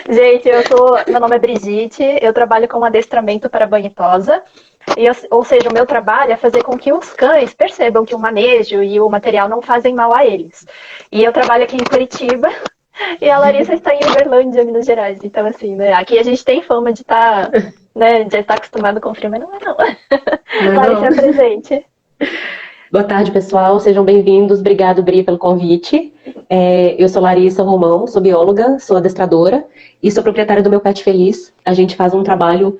Gente, meu nome é Brigitte, eu trabalho com adestramento para banho e tosa. Ou seja, o meu trabalho é fazer com que os cães percebam que o manejo e o material não fazem mal a eles. E eu trabalho aqui em Curitiba e a Larissa está em Uberlândia, Minas Gerais. Então, assim, né, aqui a gente tem fama de estar, né, de estar acostumado com frio, mas não é não. Não é Larissa não? é presente. Boa tarde, pessoal. Sejam bem-vindos. Obrigado, Bri, pelo convite. Eu sou Larissa Romão, sou bióloga, sou adestradora e sou proprietária do Meu Pet Feliz. A gente faz um trabalho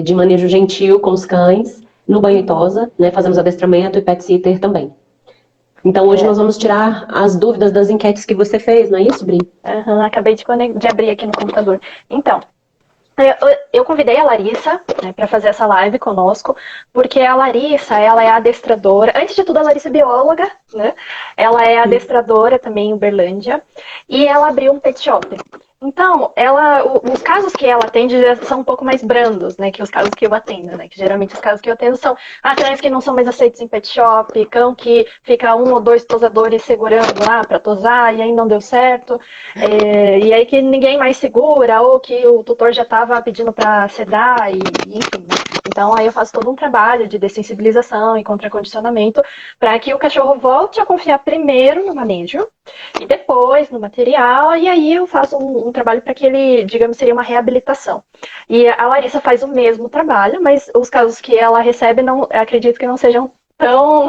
de manejo gentil com os cães no banho e tosa, né? Fazemos adestramento e pet sitter também. Então, hoje É, nós vamos tirar as dúvidas das enquetes que você fez, não é isso, Bri? acabei de abrir aqui no computador. Então, eu convidei a Larissa, né, para fazer essa live conosco, porque a Larissa, ela é adestradora. Antes de tudo, a Larissa é bióloga, né? Ela é adestradora também em Uberlândia e ela abriu um pet shop. Então, os casos que ela atende já são um pouco mais brandos, né, que os casos que eu atendo, né? Que geralmente os casos que eu atendo são cães que não são mais aceitos em pet shop, cão que fica um ou dois tosadores segurando lá para tosar e aí não deu certo, e aí que ninguém mais segura ou que o tutor já estava pedindo para sedar e enfim. Né? Então, aí eu faço todo um trabalho de dessensibilização e contracondicionamento para que o cachorro volte a confiar primeiro no manejo e depois no material, e aí eu faço um trabalho para que ele, digamos, seria uma reabilitação. E a Larissa faz o mesmo trabalho, mas os casos que ela recebe, não, acredito que não sejam tão,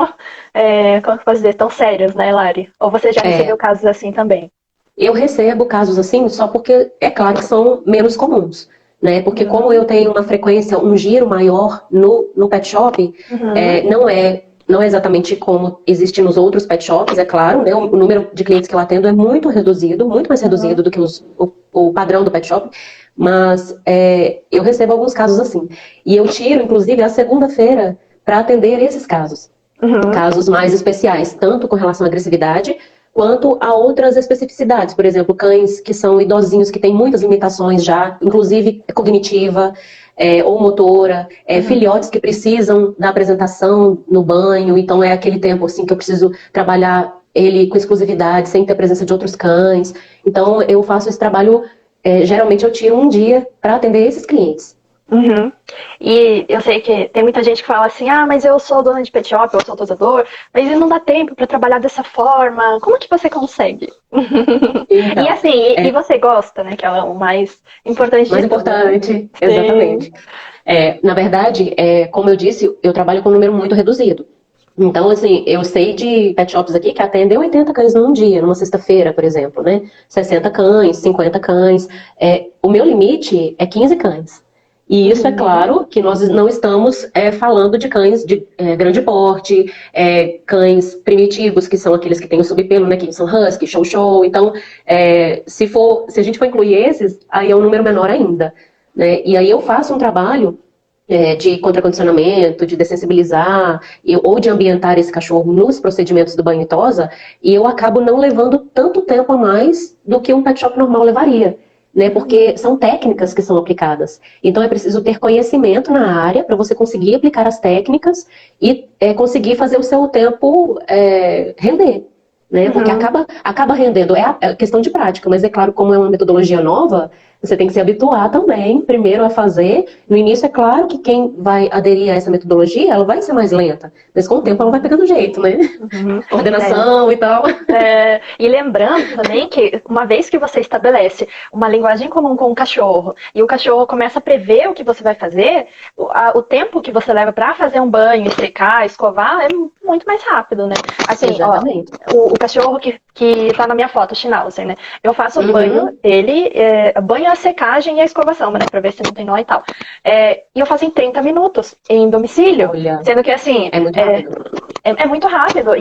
como que eu posso dizer, tão sérios, né, Lari? Ou você já recebeu É, casos assim também? eu recebo casos assim só porque é claro que são menos comuns, né? Porque como eu Uhum. tenho uma frequência, um giro maior no pet shop, Uhum. não é exatamente como existe nos outros pet shops, é claro, né? O número de clientes que eu atendo é muito reduzido, muito mais Uhum. reduzido do que o padrão do pet shop, mas eu recebo alguns casos assim. E eu tiro, inclusive, a segunda-feira para atender esses casos. Uhum. Casos mais especiais, tanto com relação à agressividade, quanto a outras especificidades. Por exemplo, cães que são idosinhos, que têm muitas limitações já, inclusive cognitiva, ou motora, Uhum. filhotes que precisam da apresentação no banho, então é aquele tempo assim que eu preciso trabalhar ele com exclusividade, sem ter a presença de outros cães. Então eu faço esse trabalho, geralmente eu tiro um dia para atender esses clientes. Uhum. E eu sei que tem muita gente que fala assim, mas eu sou dona de pet shop, eu sou tosador, mas não dá tempo para trabalhar dessa forma. Como que você consegue? E Então, assim, e é você gosta, né? Que é o mais importante de mais tudo, né? importante, Sim. exatamente. Na verdade, como eu disse, eu trabalho com um número muito reduzido. Então, assim, eu sei de pet shops aqui que atendem 80 cães num dia, numa sexta-feira, por exemplo, né? 60 cães, 50 cães. O meu limite é 15 cães. E isso é Uhum. claro que nós não estamos falando de cães de grande porte, cães primitivos, que são aqueles que têm o subpelo, né? Que são husky, show show. Então, se a gente for incluir esses, aí é um número menor ainda. Né? E aí eu faço um trabalho de contracondicionamento, de dessensibilizar ou de ambientar esse cachorro nos procedimentos do banho e tosa, e eu acabo não levando tanto tempo a mais do que um pet shop normal levaria. Né, porque são técnicas que são aplicadas. Então é preciso ter conhecimento na área para você conseguir aplicar as técnicas e conseguir fazer o seu tempo render. Né, porque Uhum. acaba rendendo. É questão de prática, mas é claro, como é uma metodologia nova, você tem que se habituar também, primeiro a fazer. No início, é claro que quem vai aderir a essa metodologia, ela vai ser mais lenta. Mas com o tempo ela vai pegando jeito, né? Uhum. É. Coordenação e tal. E lembrando também que uma vez que você estabelece uma linguagem comum com o cachorro e o cachorro começa a prever o que você vai fazer, o tempo que você leva para fazer um banho, secar, escovar é muito mais rápido, né? Assim, ó, Exatamente. o cachorro que tá na minha foto, o Schnauzer, né? Eu faço o banho Uhum. dele, banho, a secagem e a escovação, né? Pra ver se não tem nó e tal. E eu faço em 30 minutos em domicílio, Olha, sendo que assim, é muito rápido. é muito rápido.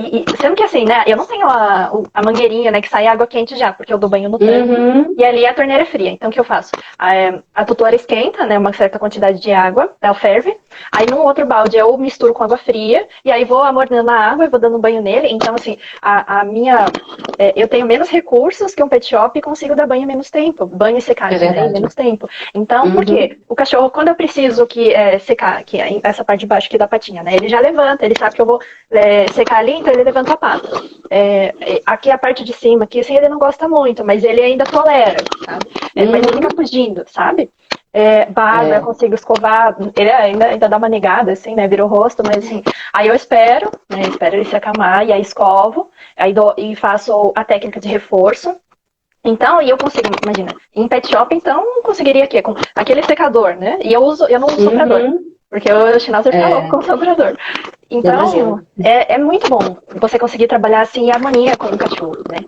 Sendo que assim, né? Eu não tenho a mangueirinha, né? Que sai água quente já, porque eu dou banho no tanque. Uhum. E ali a torneira é fria. Então o que eu faço? A tutora esquenta, né? Uma certa quantidade de água, ela ferve. Aí num outro balde eu misturo com água fria. E aí vou amornando a água e vou dando banho nele. Então, assim, a minha eu tenho menos recursos que um pet shop e consigo dar banho em menos tempo. Banho e secagem, né, em menos tempo. Então, por quê? O cachorro, quando eu preciso secar, que é essa parte de baixo aqui da patinha, né? Ele já levanta, ele sabe que eu vou secar ali, então ele levanta a pata. Aqui a parte de cima, aqui assim, ele não gosta muito, mas ele ainda tolera, sabe? Mas ele fica fugindo, sabe? Barba, eu consigo escovar, ele ainda dá uma negada, assim, né, vira o rosto, mas assim, aí eu espero, né, espero ele se acalmar, e aí escovo, e faço a técnica de reforço. Então, e eu consigo, imagina, em pet shop, então, não conseguiria aqui, com aquele secador, né, e eu não uso soprador, porque o Schnauzer fica louco com o soprador. Então, é muito bom você conseguir trabalhar assim em harmonia com o cachorro, né?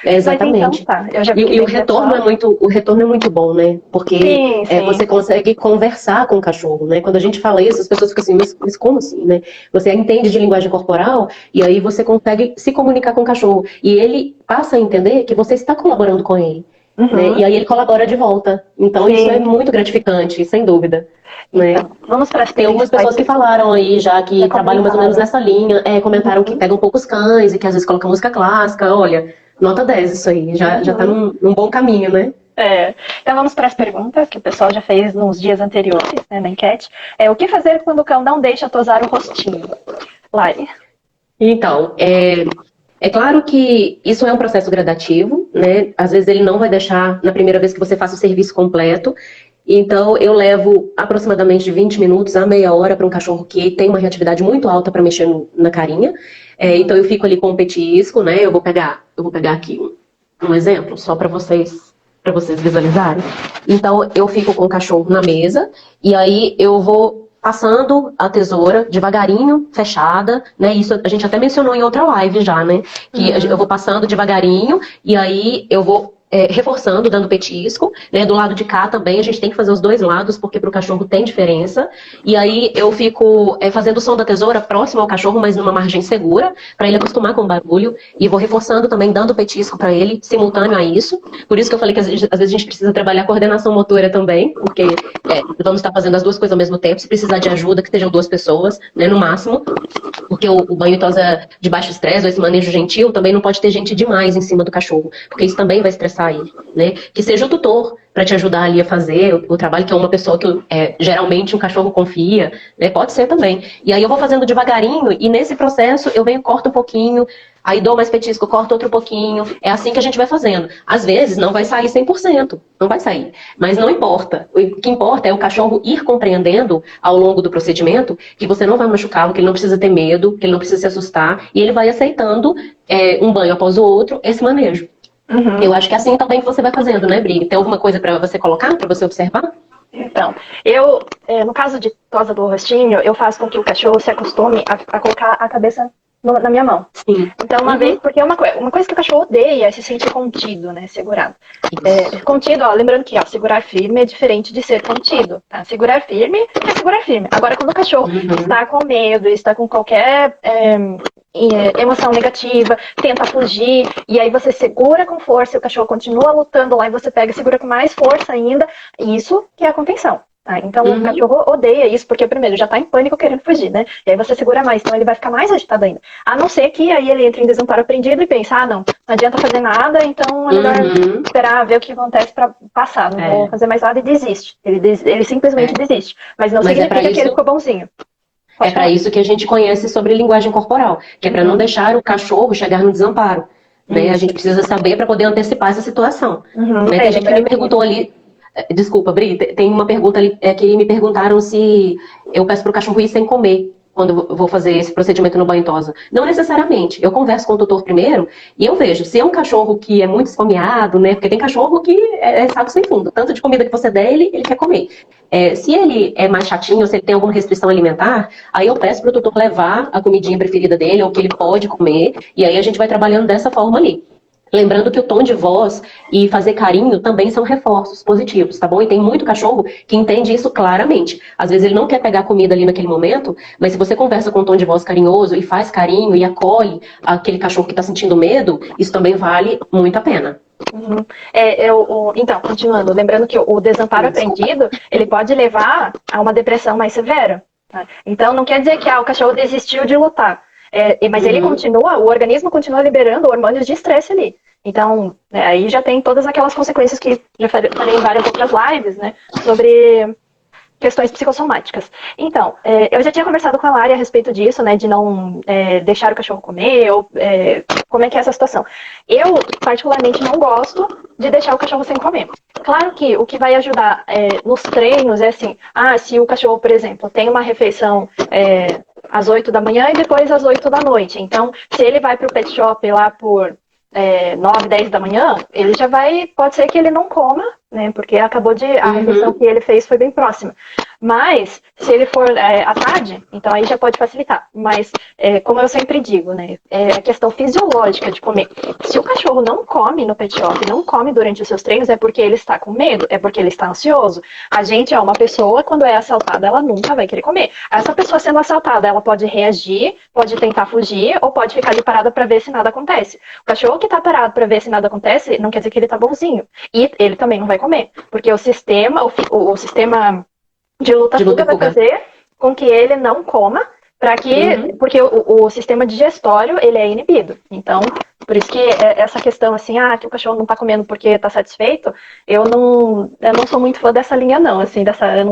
Exatamente. Mas, então, tá, eu já E o retorno é muito bom, né? Porque sim. você consegue conversar com o cachorro, né? Quando a gente fala isso, as pessoas ficam assim, mas como assim, né? Você entende de linguagem corporal e aí você consegue se comunicar com o cachorro. E ele passa a entender que você está colaborando com ele. Né? E aí ele colabora de volta. Então isso é muito gratificante, sem dúvida. Né? Então, vamos para as Tem algumas pessoas que falaram aí já que trabalham mais ou menos nessa linha, comentaram que pegam poucos cães e que às vezes colocam música clássica. Olha, nota 10 isso aí, já tá num bom caminho, né? Então vamos para as perguntas que o pessoal já fez nos dias anteriores, né, na enquete. O que fazer quando o cão não deixa tosar o rostinho? Lari. Então, é claro que isso é um processo gradativo, né? Às vezes ele não vai deixar na primeira vez que você faça o serviço completo. Então, eu levo aproximadamente de 20 minutos a meia hora para um cachorro que tem uma reatividade muito alta para mexer na carinha. Então, eu fico ali com o petisco, né? Eu vou pegar aqui um exemplo, só para vocês visualizarem. Então, eu fico com o cachorro na mesa e aí eu vou passando a tesoura devagarinho, fechada, né? Isso a gente até mencionou em outra live já, né? Que eu vou passando devagarinho e aí eu vou reforçando, dando petisco, né? Do lado de cá também a gente tem que fazer os dois lados, porque pro cachorro tem diferença. E aí eu fico fazendo o som da tesoura próximo ao cachorro, mas numa margem segura, para ele acostumar com o barulho. E vou reforçando também, dando petisco para ele, simultâneo a isso. Por isso que eu falei que às vezes a gente precisa trabalhar a coordenação motora também, porque vamos estar fazendo as duas coisas ao mesmo tempo. Se precisar de ajuda, que estejam duas pessoas, né, no máximo. Porque o banho e tosa de baixo estresse, ou esse manejo gentil, também não pode ter gente demais em cima do cachorro, porque isso também vai estressar ele, né? Que seja o tutor para te ajudar ali a fazer o trabalho, que é uma pessoa que geralmente um cachorro confia, né? Pode ser também. E aí eu vou fazendo devagarinho e nesse processo eu corto um pouquinho, aí dou mais petisco, corto outro pouquinho. É assim que a gente vai fazendo. Às vezes não vai sair 100%, não vai sair. Mas não importa. O que importa é o cachorro ir compreendendo ao longo do procedimento que você não vai machucá-lo, que ele não precisa ter medo, que ele não precisa se assustar. E ele vai aceitando um banho após o outro, esse manejo. Eu acho que é assim também que você vai fazendo, né, Bri? Tem alguma coisa para você colocar, para você observar? Então, no caso de tosa do rostinho, eu faço com que o cachorro se acostume a colocar a cabeça na minha mão. Sim. Então, uma vez, porque uma coisa que o cachorro odeia é se sentir contido, né? Segurado. Contido, lembrando que segurar firme é diferente de ser contido. Tá? Segurar firme é segurar firme. Agora, quando o cachorro está com medo, está com qualquer emoção negativa, tenta fugir, e aí você segura com força e o cachorro continua lutando lá e você pega e segura com mais força ainda, isso que é a contenção. Tá? Então o cachorro odeia isso, porque primeiro já está em pânico querendo fugir, né? E aí você segura mais, então ele vai ficar mais agitado ainda. A não ser que aí ele entre em desamparo aprendido e pensa, não adianta fazer nada, então é melhor esperar ver o que acontece para passar, não vou fazer mais nada e desiste. Ele simplesmente desiste. Mas não significa que ele ficou bonzinho. É para isso que a gente conhece sobre linguagem corporal, que é para não deixar o cachorro chegar no desamparo. Né? A gente precisa saber para poder antecipar essa situação. Né? Tem gente que me perguntou ali, desculpa, Bri, tem uma pergunta ali que me perguntaram se eu peço para o cachorro ir sem comer quando eu vou fazer esse procedimento no banho tosa. Não necessariamente. Eu converso com o tutor primeiro e eu vejo se é um cachorro que é muito esfomeado, né? Porque tem cachorro que é saco sem fundo. Tanto de comida que você der, ele quer comer. Se ele é mais chatinho, se ele tem alguma restrição alimentar, aí eu peço para o tutor levar a comidinha preferida dele, ou que ele pode comer, e aí a gente vai trabalhando dessa forma ali. Lembrando que o tom de voz e fazer carinho também são reforços positivos, tá bom? E tem muito cachorro que entende isso claramente. Às vezes ele não quer pegar comida ali naquele momento, mas se você conversa com um tom de voz carinhoso e faz carinho e acolhe aquele cachorro que está sentindo medo, isso também vale muito a pena. Então, continuando, lembrando que o desamparo aprendido, ele pode levar a uma depressão mais severa. Tá? Então, não quer dizer que o cachorro desistiu de lutar. Mas ele continua, o organismo continua liberando hormônios de estresse ali. Então, aí já tem todas aquelas consequências que já falei em várias outras lives, né, sobre questões psicossomáticas. Então, eu já tinha conversado com a Lari a respeito disso, né, de não deixar o cachorro comer, ou como é que é essa situação. Eu, particularmente, não gosto de deixar o cachorro sem comer. Claro que o que vai ajudar nos treinos é assim, se o cachorro, por exemplo, tem uma refeição às 8 da manhã e depois às 8 da noite. Então, se ele vai para o pet shop lá por 9, 10 da manhã, ele já vai, pode ser que ele não coma, né, porque a refeição que ele fez foi bem próxima. Mas, se ele for à tarde, então aí já pode facilitar. Mas, como eu sempre digo, né, é a questão fisiológica de comer. Se o cachorro não come no pet shop, não come durante os seus treinos, é porque ele está com medo, é porque ele está ansioso. A gente é uma pessoa, quando é assaltada, ela nunca vai querer comer. Essa pessoa sendo assaltada, ela pode reagir, pode tentar fugir, ou pode ficar ali parada para ver se nada acontece. O cachorro que está parado para ver se nada acontece, não quer dizer que ele está bonzinho. E ele também não vai comer, porque o sistema de luta-fuga vai fazer com que ele não coma, porque o sistema digestório, ele é inibido. Então, por isso que essa questão assim, que o cachorro não tá comendo porque está satisfeito, eu não sou muito fã dessa linha não, assim, eu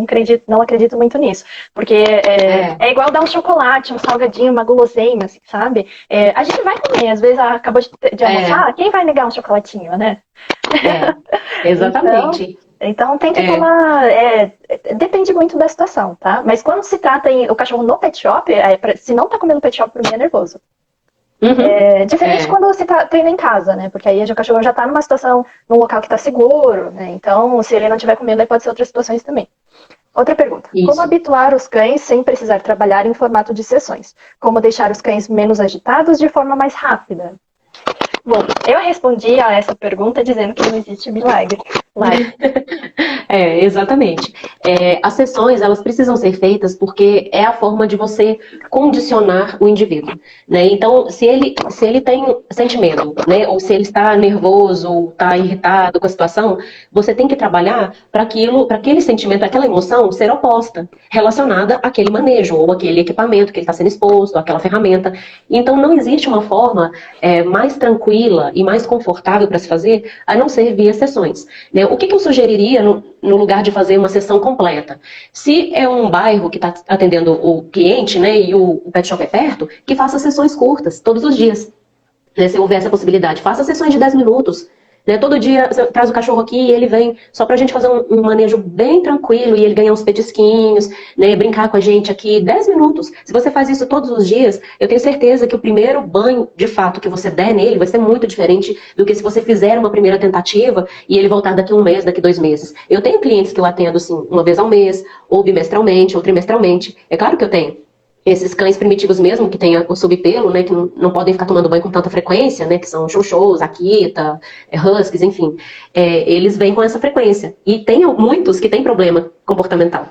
não acredito muito nisso. Porque é igual dar um chocolate, um salgadinho, uma guloseima, assim, sabe? A gente vai comer, às vezes acabou de almoçar, quem vai negar um chocolatinho, né? Exatamente. Então tem que tomar. Depende muito da situação, tá? Mas quando se trata o cachorro no pet shop, se não tá comendo pet shop, pra mim é nervoso. Diferente quando você treina em casa, né? Porque aí o cachorro já tá numa situação, num local que tá seguro, né? Então, se ele não estiver comendo, aí pode ser outras situações também. Outra pergunta. Isso. Como habituar os cães sem precisar trabalhar em formato de sessões? Como deixar os cães menos agitados de forma mais rápida? Bom, eu respondi a essa pergunta dizendo que não existe milagre. Exatamente. As sessões, elas precisam ser feitas porque é a forma de você condicionar o indivíduo, né? Então, se ele sente medo, né? Ou se ele está nervoso, ou está irritado com a situação, você tem que trabalhar para aquele sentimento, aquela emoção ser oposta, relacionada àquele manejo, ou aquele equipamento que ele está sendo exposto, àquela ferramenta. Então, não existe uma forma mais tranquila e mais confortável para se fazer, a não ser via sessões, né? O que eu sugeriria no lugar de fazer uma sessão completa? Se é um bairro que está atendendo o cliente, né, e o pet shop é perto, que faça sessões curtas, todos os dias. Né, se houver essa possibilidade. Faça sessões de 10 minutos. Né, todo dia você traz o cachorro aqui e ele vem só pra gente fazer um manejo bem tranquilo e ele ganhar uns petisquinhos, né, brincar com a gente aqui 10 minutos. Se você faz isso todos os dias, eu tenho certeza que o primeiro banho, de fato, que você der nele vai ser muito diferente do que se você fizer uma primeira tentativa e ele voltar daqui 1 mês, daqui 2 meses. Eu tenho clientes que eu atendo assim, 1 vez ao mês, ou bimestralmente, ou trimestralmente. É claro que eu tenho. Esses cães primitivos mesmo, que tem o subpelo, né, que não podem ficar tomando banho com tanta frequência, né, que são chow-chows, akita, huskies, enfim, eles vêm com essa frequência. E tem muitos que têm problema comportamental,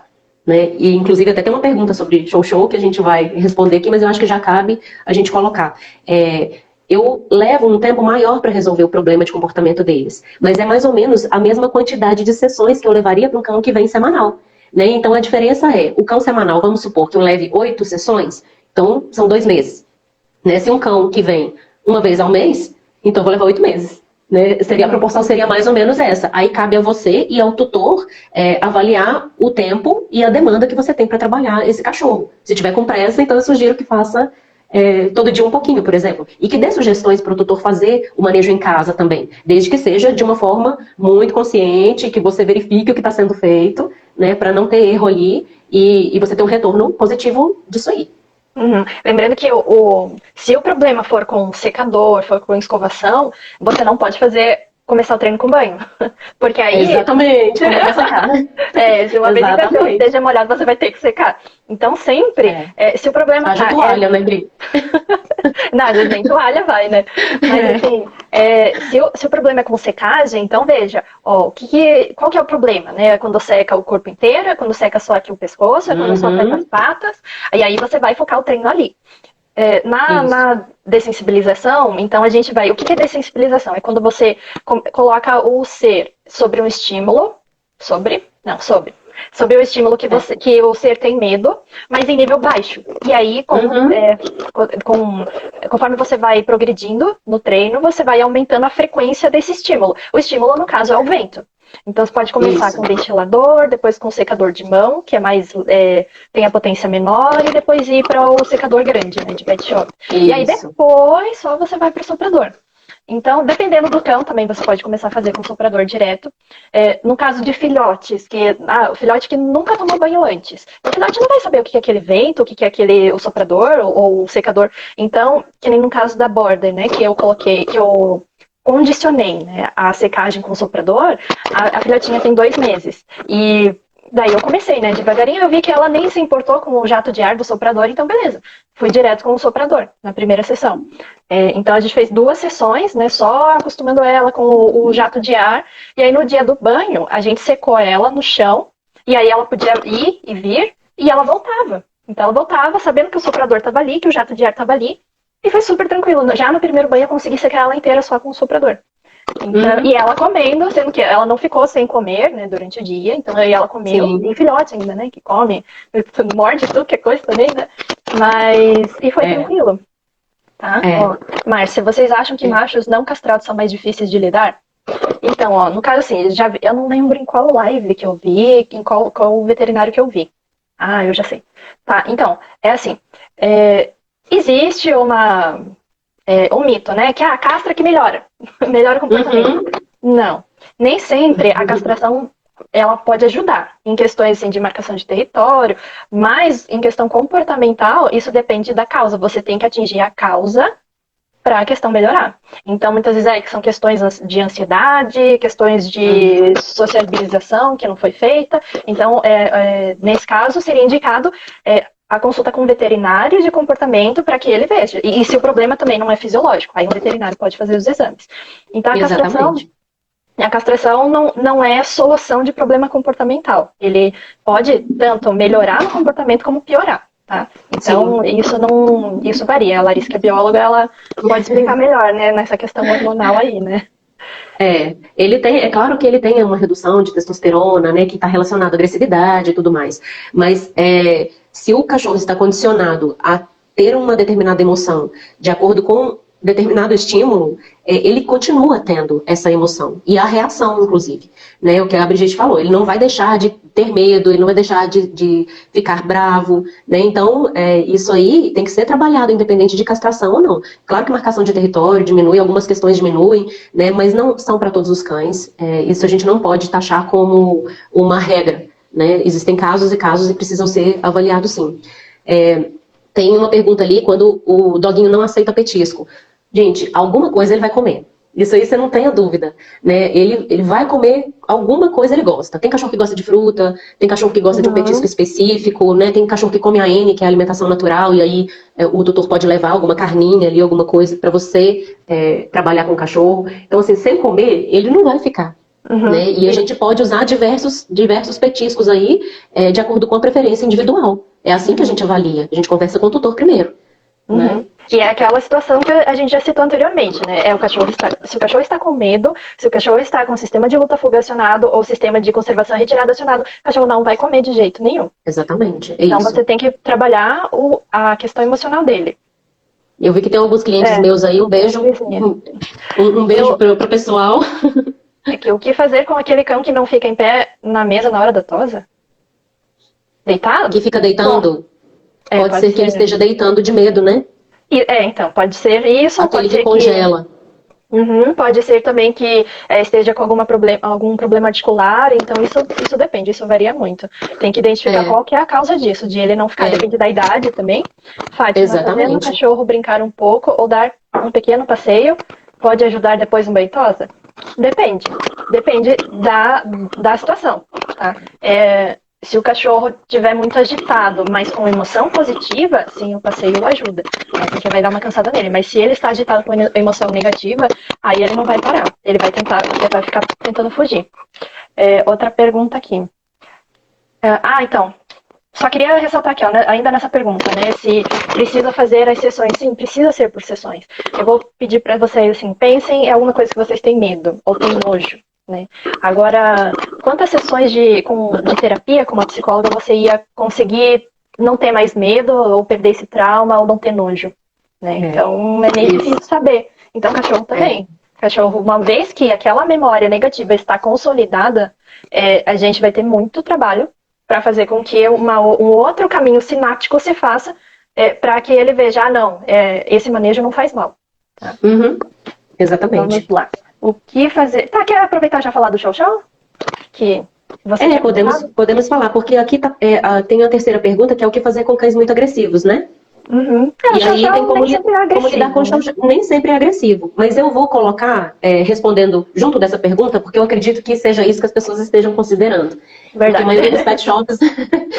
né, e inclusive até tem uma pergunta sobre chow-chow que a gente vai responder aqui, mas eu acho que já cabe a gente colocar. Eu levo um tempo maior para resolver o problema de comportamento deles, mas é mais ou menos a mesma quantidade de sessões que eu levaria para um cão que vem semanal. Né? Então a diferença o cão semanal, vamos supor que eu leve 8 sessões, então são 2 meses. Né? Se um cão que vem 1 vez ao mês, então eu vou levar 8 meses. Né? A proporção seria mais ou menos essa. Aí cabe a você e ao tutor avaliar o tempo e a demanda que você tem para trabalhar esse cachorro. Se tiver com pressa, então eu sugiro que faça todo dia um pouquinho, por exemplo. E que dê sugestões para o tutor fazer o manejo em casa também. Desde que seja de uma forma muito consciente, que você verifique o que está sendo feito, né, para não ter erro ali e você ter um retorno positivo disso aí. Lembrando que se o problema for com secador, for com escovação, você não pode começar o treino com banho. Porque aí... Exatamente. Vai secar. Se uma vez que o cachorro esteja molhado, você vai ter que secar. Então sempre, se o problema... Haja toalha, né, Bri? Não, às vezes nem toalha vai, né? Mas assim, se o problema é com secagem, então veja, qual que é o problema, né? Quando seca o corpo inteiro, é quando seca só aqui o pescoço, é quando só seca as patas, e aí você vai focar o treino ali. Na dessensibilização, então a gente vai... O que é dessensibilização? É quando você coloca o ser sobre um estímulo, sobre Sob o estímulo que o ser tem medo, mas em nível baixo. E aí, conforme você vai progredindo no treino, você vai aumentando a frequência desse estímulo. O estímulo, no caso, é o vento. Então, você pode começar com ventilador, depois com secador de mão, que é mais tem a potência menor, e depois ir para o secador grande, né, de pet shop. E aí, depois, só você vai para o soprador. Então, dependendo do cão, também você pode começar a fazer com soprador direto. No caso de filhotes, o filhote que nunca tomou banho antes, o filhote não vai saber o que é aquele vento, o que é o soprador ou o secador. Então, que nem no caso da Border, né, que eu condicionei, né, a secagem com o soprador, a filhotinha tem 2 meses. E daí eu comecei, né, devagarinho, eu vi que ela nem se importou com o jato de ar do soprador, então beleza. Fui direto com o soprador, na primeira sessão. Então a gente fez 2 sessões, né, só acostumando ela com o jato de ar. E aí no dia do banho, a gente secou ela no chão, e aí ela podia ir e vir, e ela voltava. Então ela voltava, sabendo que o soprador estava ali, que o jato de ar estava ali, e foi super tranquilo. Já no primeiro banho eu consegui secar ela inteira só com o soprador. Então, e ela comendo, sendo que ela não ficou sem comer, né, durante o dia. Então aí ela comeu, e filhote ainda, né, que come, morde tudo que é coisa também, né. E foi tranquilo. Tá? Ó, Márcia, vocês acham que machos não castrados são mais difíceis de lidar? Então, ó, no caso assim, eu não lembro em qual live que eu vi, em qual veterinário que eu vi. Ah, eu já sei. Tá, então, é assim, existe um mito, né, que a castra que melhora o comportamento. Não, nem sempre a castração ela pode ajudar em questões assim, de marcação de território, mas em questão comportamental, isso depende da causa. Você tem que atingir a causa para a questão melhorar. Então, muitas vezes são questões de ansiedade, questões de sociabilização que não foi feita. Então, nesse caso, seria indicado a consulta com um veterinário de comportamento para que ele veja. E se o problema também não é fisiológico, aí o veterinário pode fazer os exames. Então, a castração não é solução de problema comportamental. Ele pode tanto melhorar o comportamento como piorar, tá? Então, isso varia. A Larissa, que é bióloga, ela pode explicar melhor, né, nessa questão hormonal aí, né? É claro que ele tem uma redução de testosterona, né, que está relacionada à agressividade e tudo mais. Mas se o cachorro está condicionado a ter uma determinada emoção de acordo com determinado estímulo, ele continua tendo essa emoção. E a reação, inclusive. Né, o que a Brigitte falou, ele não vai deixar de ter medo, ele não vai deixar de ficar bravo. Né, então, isso aí tem que ser trabalhado, independente de castração ou não. Claro que marcação de território diminui, algumas questões diminuem, né, mas não são para todos os cães. Isso a gente não pode taxar como uma regra. Né, existem casos e precisam ser avaliados sim. Tem uma pergunta ali, quando o doguinho não aceita petisco. Gente, alguma coisa ele vai comer. Isso aí você não tenha dúvida, né? Ele vai comer alguma coisa ele gosta. Tem cachorro que gosta de fruta, tem cachorro que gosta de um petisco específico, né? Tem cachorro que come a N, que é a alimentação natural, e aí o tutor pode levar alguma carninha ali, alguma coisa para você trabalhar com o cachorro. Então, assim, sem comer, ele não vai ficar. Né? E a gente pode usar diversos petiscos aí, de acordo com a preferência individual. É assim que a gente avalia. A gente conversa com o tutor primeiro. Né? Que é aquela situação que a gente já citou anteriormente, né? Se o cachorro está com medo, se o cachorro está com sistema de luta-fuga acionado ou sistema de conservação e retirada acionado, o cachorro não vai comer de jeito nenhum. Exatamente. Então você tem que trabalhar a questão emocional dele. Eu vi que tem alguns clientes meus aí, um beijo. Um beijo pro pessoal. O que fazer com aquele cão que não fica em pé na mesa na hora da tosa? Deitado? Que fica deitando? Pode ser que ele esteja deitando de medo, né? Então, pode ser isso. Aquele que congela. Pode ser também que esteja com algum problema articular, então isso depende, isso varia muito. Tem que identificar qual que é a causa disso, de ele não ficar, depende da idade também. Fátima, fazendo o cachorro brincar um pouco ou dar um pequeno passeio, pode ajudar depois no banho tosa? Depende da situação, tá? Se o cachorro estiver muito agitado, mas com emoção positiva, sim, o passeio ajuda, né? Porque vai dar uma cansada nele. Mas se ele está agitado com emoção negativa, aí ele não vai parar. Ele vai ficar tentando fugir. Outra pergunta aqui. Então, só queria ressaltar aqui, ó, ainda nessa pergunta, né? Se precisa fazer as sessões. Sim, precisa ser por sessões. Eu vou pedir para vocês, assim, pensem em alguma coisa que vocês têm medo ou têm nojo. né? Agora, quantas sessões de terapia com uma psicóloga você ia conseguir não ter mais medo, ou perder esse trauma, ou não ter nojo, né? Então, é meio difícil saber. Então, cachorro também. Cachorro, uma vez que aquela memória negativa está consolidada, a gente vai ter muito trabalho para fazer com que um outro caminho sináptico se faça, para que ele veja, esse manejo não faz mal. Tá? Exatamente. Vamos lá. O que fazer? Tá, quer aproveitar e já falar do Chow-Chow? Que você podemos falar, porque aqui tem a terceira pergunta, que é o que fazer com cães muito agressivos, né? E aí tem como lidar com o Chow-Chow, nem sempre é agressivo. Mas eu vou colocar, respondendo junto dessa pergunta, porque eu acredito que seja isso que as pessoas estejam considerando. Verdade. Porque a maioria dos pet shops,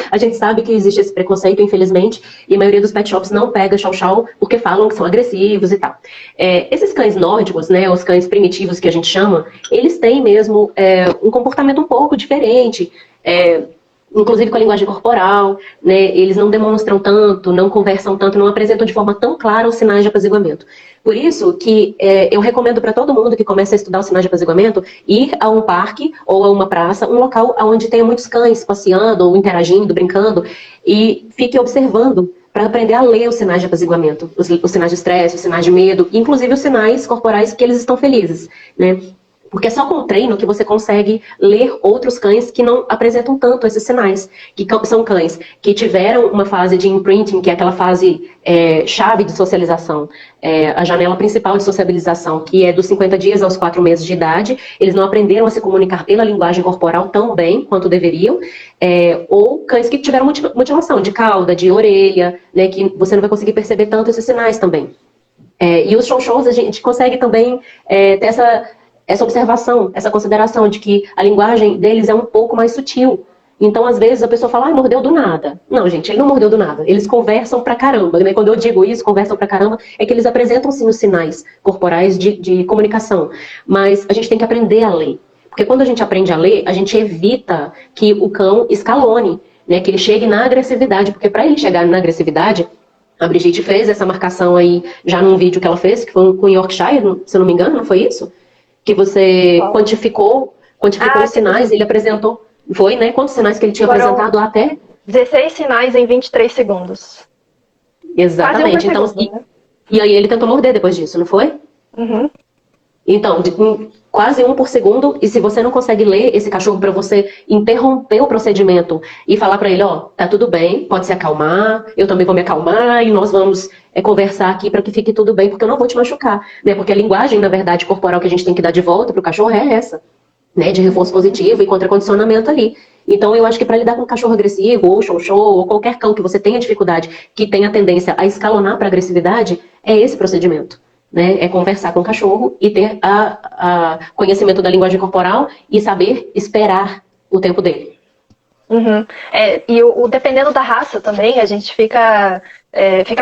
a gente sabe que existe esse preconceito, infelizmente, e a maioria dos pet shops não pega Chow-Chow porque falam que são agressivos e tal. Esses cães nórdicos, né, os cães primitivos que a gente chama, eles têm mesmo um comportamento um pouco diferente, inclusive com a linguagem corporal, né, eles não demonstram tanto, não conversam tanto, não apresentam de forma tão clara os sinais de apaziguamento. Por isso que eu recomendo para todo mundo que começa a estudar os sinais de apaziguamento ir a um parque ou a uma praça, um local onde tenha muitos cães passeando ou interagindo, brincando, e fique observando para aprender a ler os sinais de apaziguamento, os sinais de estresse, os sinais de medo, inclusive os sinais corporais que eles estão felizes, né? Porque é só com o treino que você consegue ler outros cães que não apresentam tanto esses sinais. Que são cães que tiveram uma fase de imprinting, que é aquela fase chave de socialização, a janela principal de sociabilização, que é dos 50 dias aos 4 meses de idade. Eles não aprenderam a se comunicar pela linguagem corporal tão bem quanto deveriam. Ou cães que tiveram mutilação de cauda, de orelha, né, que você não vai conseguir perceber tanto esses sinais também. E os Chow-Chows a gente consegue também ter essa observação, essa consideração de que a linguagem deles é um pouco mais sutil. Então, às vezes, a pessoa fala, mordeu do nada. Não, gente, ele não mordeu do nada. Eles conversam pra caramba, né? Quando eu digo isso, conversam pra caramba, é que eles apresentam, sim, os sinais corporais de comunicação. Mas a gente tem que aprender a ler. Porque quando a gente aprende a ler, a gente evita que o cão escalone, né? Que ele chegue na agressividade. Porque para ele chegar na agressividade, a Brigitte fez essa marcação aí, já num vídeo que ela fez, que foi com Yorkshire, se eu não me engano, não foi isso? Que você quantificou os sinais, ele apresentou, foi, né? Quantos sinais que ele tinha apresentado até? 16 sinais em 23 segundos. Exatamente. Então, segundo, né? E aí ele tentou morder depois disso, não foi? Então, quase 1 por segundo, e se você não consegue ler esse cachorro para você interromper o procedimento e falar para ele, tá tudo bem, pode se acalmar, eu também vou me acalmar e nós vamos conversar aqui para que fique tudo bem, porque eu não vou te machucar, né? Porque a linguagem, na verdade, corporal que a gente tem que dar de volta pro cachorro é essa, né? De reforço positivo e contra-condicionamento ali. Então, eu acho que para lidar com um cachorro agressivo, ou Chow-Chow, ou qualquer cão que você tenha dificuldade, que tenha tendência a escalonar para agressividade, é esse procedimento. Né, é conversar com o cachorro e ter conhecimento da linguagem corporal e saber esperar o tempo dele. E dependendo da raça também, a gente fica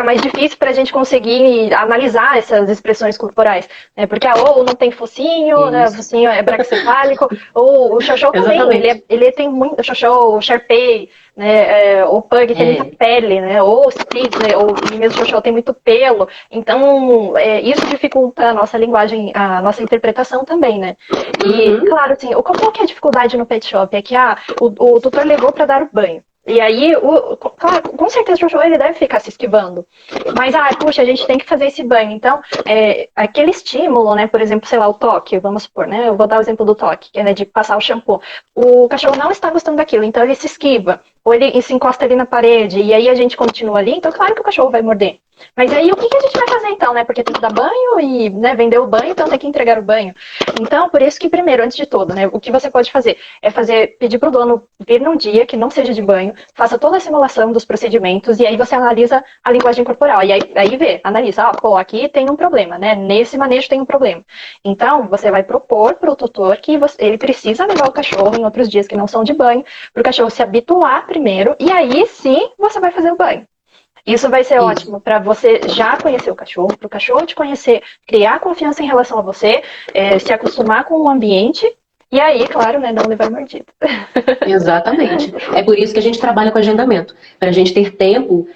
mais difícil para a gente conseguir analisar essas expressões corporais, né? Porque ou não tem focinho, né? O focinho é braquicefálico, ou o Chow-Chow também, ele tem muito, o Chow-Chow, o Shar-Pei, né? O Pug tem muita pele, né? Ou o Spitz, né? Ou mesmo o Chow-Chow tem muito pelo, então isso dificulta a nossa linguagem, a nossa interpretação também, né? E claro, assim, qual que é a dificuldade no pet shop? É que o tutor levou para dar o banho. E aí, claro, com certeza o Chow-Chow ele deve ficar se esquivando. Mas, puxa, a gente tem que fazer esse banho. Então, aquele estímulo, né, por exemplo, sei lá, o toque, vamos supor, né, eu vou dar o exemplo do toque, que é, né, de passar o shampoo. O cachorro não está gostando daquilo, então ele se esquiva. Ou ele se encosta ali na parede, e aí a gente continua ali, então claro que o cachorro vai morder. Mas aí o que a gente vai fazer então, né? Porque tem que dar banho e, né, vender o banho, então tem que entregar o banho. Então, por isso que primeiro, antes de tudo, né, o que você pode fazer é pedir pro dono vir num dia que não seja de banho, faça toda a simulação dos procedimentos e aí você analisa a linguagem corporal. E aí analisa, aqui tem um problema, né? Nesse manejo tem um problema. Então, você vai propor pro tutor que ele precisa levar o cachorro em outros dias que não são de banho, pro cachorro se habituar primeiro e aí sim você vai fazer o banho. Isso vai ser ótimo para você já conhecer o cachorro, para o cachorro te conhecer, criar confiança em relação a você, se acostumar com o ambiente e aí, claro, né, não levar mordida. Exatamente. É por isso que a gente trabalha com agendamento, para a gente ter tempo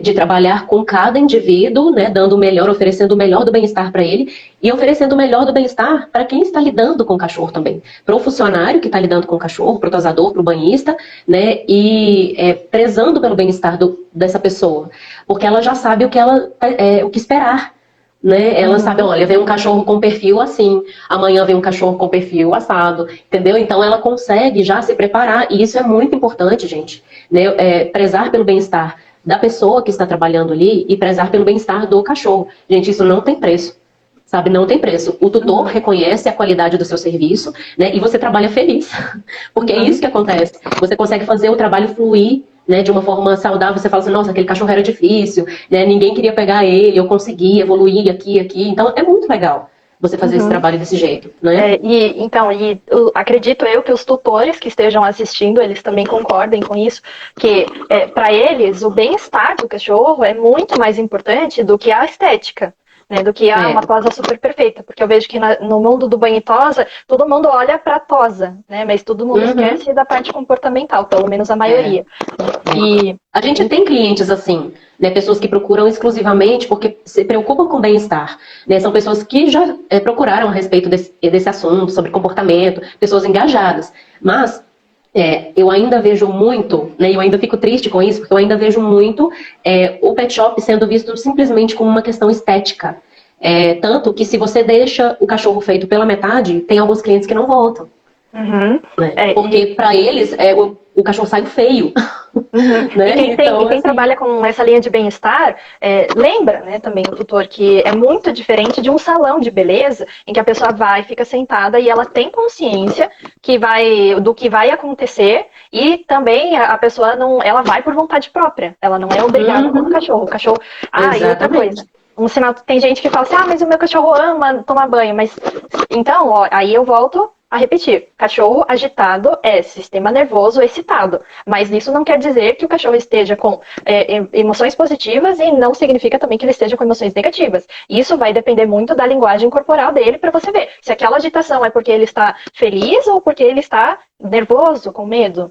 de trabalhar com cada indivíduo, né, dando o melhor, oferecendo o melhor do bem-estar para ele e oferecendo o melhor do bem-estar para quem está lidando com o cachorro também. Para o funcionário que está lidando com o cachorro, para o tosador, para o banhista, né, e prezando pelo bem-estar dessa pessoa. Porque ela já sabe o que esperar. Né? Ela sabe, olha, vem um cachorro com perfil assim, amanhã vem um cachorro com perfil assado, entendeu? Então ela consegue já se preparar, e isso é muito importante, gente, né? Prezar pelo bem-estar da pessoa que está trabalhando ali e prezar pelo bem-estar do cachorro. Gente, isso não tem preço, sabe? Não tem preço. O tutor reconhece a qualidade do seu serviço, né? E você trabalha feliz, porque é isso que acontece. Você consegue fazer o trabalho fluir, né, de uma forma saudável. Você fala assim, nossa, aquele cachorro era difícil, né, ninguém queria pegar ele, eu consegui evoluir aqui. Então é muito legal você fazer esse trabalho desse jeito, né? Acredito eu que os tutores que estejam assistindo, eles também concordem com isso, que para eles o bem-estar do cachorro é muito mais importante do que a estética. Né, do que uma tosa super perfeita, porque eu vejo que no mundo do banho e tosa, todo mundo olha para a tosa, né, mas todo mundo esquece da parte comportamental, pelo menos a maioria. E a gente tem clientes assim, né, pessoas que procuram exclusivamente porque se preocupam com o bem-estar, né, são pessoas que já procuraram a respeito desse assunto, sobre comportamento, pessoas engajadas, mas eu ainda vejo muito, né, eu ainda fico triste com isso, porque eu ainda vejo muito o pet shop sendo visto simplesmente como uma questão estética. Tanto que se você deixa o cachorro feito pela metade, tem alguns clientes que não voltam. Né? Porque para eles o cachorro sai feio. Né? E quem trabalha com essa linha de bem-estar, lembra, né, também o tutor, que é muito diferente de um salão de beleza em que a pessoa vai, fica sentada e ela tem consciência do que vai acontecer, e também a pessoa ela vai por vontade própria, ela não é obrigada com o cachorro. E outra coisa. Um sinal, tem gente que fala assim, mas o meu cachorro ama tomar banho, mas então, aí eu volto a repetir, cachorro agitado é sistema nervoso excitado, mas isso não quer dizer que o cachorro esteja com emoções positivas, e não significa também que ele esteja com emoções negativas. Isso vai depender muito da linguagem corporal dele, para você ver se aquela agitação é porque ele está feliz ou porque ele está nervoso, com medo.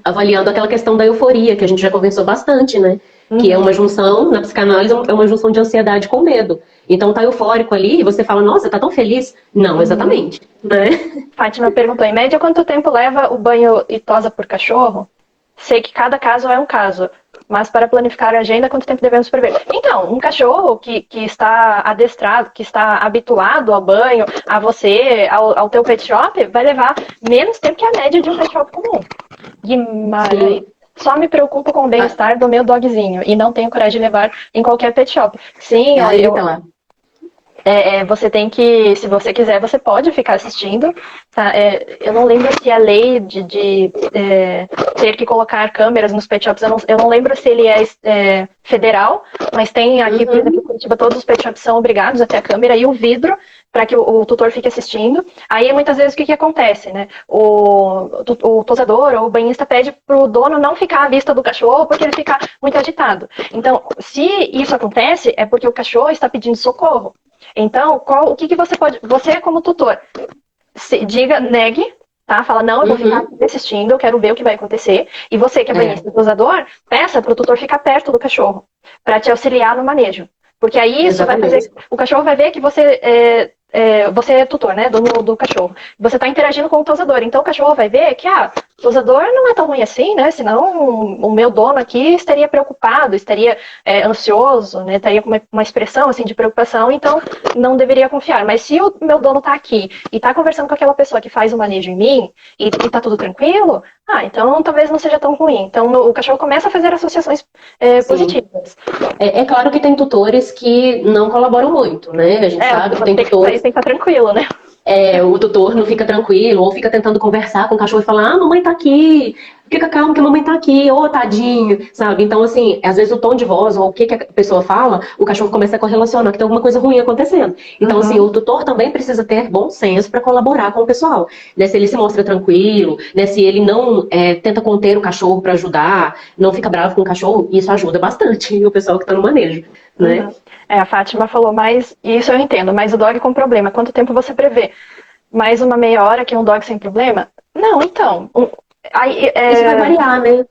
Avaliando aquela questão da euforia, que a gente já conversou bastante, né? Que é uma junção, na psicanálise, é uma junção de ansiedade com medo. Então tá eufórico ali e você fala, nossa, tá tão feliz. Não, exatamente. Né? Fátima perguntou, em média, quanto tempo leva o banho e tosa por cachorro? Sei que cada caso é um caso, mas para planificar a agenda, quanto tempo devemos prever? Então, um cachorro que está adestrado, que está habituado ao banho, a você, ao teu pet shop, vai levar menos tempo que a média de um pet shop comum. Guimarães. Só me preocupo com o bem-estar do meu dogzinho e não tenho coragem de levar em qualquer pet shop. Sim, você tem que, se você quiser, você pode ficar assistindo. Tá? Eu não lembro se a lei de ter que colocar câmeras nos pet shops, eu não lembro se ele é federal, mas tem aqui, por exemplo, em Curitiba, todos os pet shops são obrigados a ter a câmera e o vidro para que o tutor fique assistindo. Aí, muitas vezes, o que acontece, né? O tosador ou o banhista pede pro dono não ficar à vista do cachorro porque ele fica muito agitado. Então, se isso acontece, é porque o cachorro está pedindo socorro. Então, o que você pode... Você, como tutor, negue, tá? Fala, não, eu vou ficar assistindo, eu quero ver o que vai acontecer. E você, que é banhista e tosador, peça pro tutor ficar perto do cachorro para te auxiliar no manejo. Porque aí isso vai fazer... O cachorro vai ver que você é tutor, né, dono do cachorro. Você está interagindo com o tosador, então o cachorro vai ver que, o tosador não é tão ruim assim, né, senão o meu dono aqui estaria preocupado, estaria ansioso, né, estaria com uma expressão, assim, de preocupação, então não deveria confiar. Mas se o meu dono está aqui e está conversando com aquela pessoa que faz o manejo em mim, e está tudo tranquilo, então talvez não seja tão ruim. Então o cachorro começa a fazer associações positivas. É claro que tem tutores que não colaboram muito, né, a gente sabe que tem tutores... Tem que estar tranquilo, né? O tutor não fica tranquilo, ou fica tentando conversar com o cachorro e falar, mamãe tá aqui, fica calmo que a mamãe tá aqui, tadinho, sabe? Então, assim, às vezes o tom de voz, ou o que a pessoa fala, o cachorro começa a correlacionar que tem alguma coisa ruim acontecendo. Então, assim, o tutor também precisa ter bom senso para colaborar com o pessoal, né? Se ele se mostra tranquilo, né? Se ele não tenta conter o cachorro para ajudar, não fica bravo com o cachorro, isso ajuda bastante o pessoal que tá no manejo, né? A Fátima falou, mas isso eu entendo, mas o dog com problema, quanto tempo você prevê? Mais uma meia hora que um dog sem problema? Não, então. Isso vai variar, né?